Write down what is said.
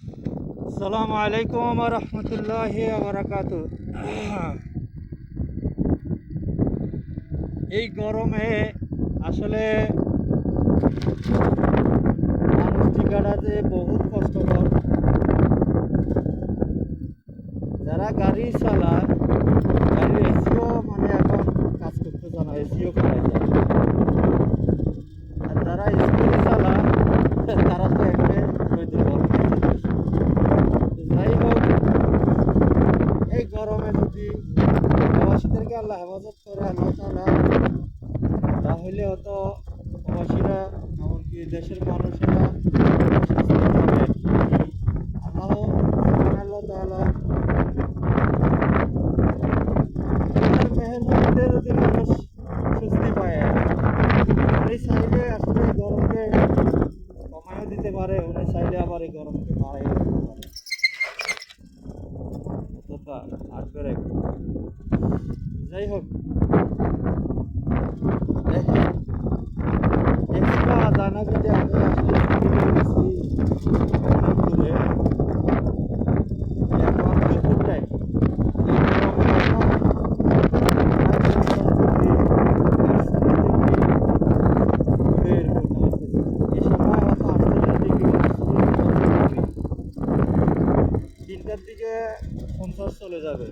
আসসালামু আলাইকুম রহমতুল্লাহি বারাকাতু। এই গরমে আসলে মানুষ টিকাটা যে বহুত কষ্টকর। যারা গাড়ি চালায়, গাড়ির এসিও মানে এখন কাজ করতে জানা, এসিও করাই যায়। আর যারা স্কুটি চালায় তারা তো এমনি হয়তো গরম জিনিস। যাই হোক, এই গরমে যদি প্রবাসীদেরকে আল্লাহ হেফাজত করে আল্লাহ তাআলা, তাহলে হয়তো প্রবাসীরা এমনকি দেশের মানুষেরা সুস্থভাবে আল্লাহ সুবহানাল্লাহ তাআলা আল্লাহর মেহেরবানিতে যদি মানুষ স্বস্তি পায়, উনি চাইলে আসলে এই গরমকে কমায়ও দিতে পারে, উনি চাইলে আবার এই গরমকে বাড়াইও দিতে পারে। অতটা আসবে রাখবে। যাই হোক, দেখেন এক্সট্রা জানা যদি আমি আসলে ছুটিতে গেছি অনেক দূরে, এখন দুপুর টাইম, এই গরমে এখন প্রায় 50 ডিগ্রি 60 ডিগ্রি এরকম আসতেছে। এই সময় হয়তো 48 ডিগ্রি 49 ডিগ্রি, 3টার দিকে 50 চলে যাবে।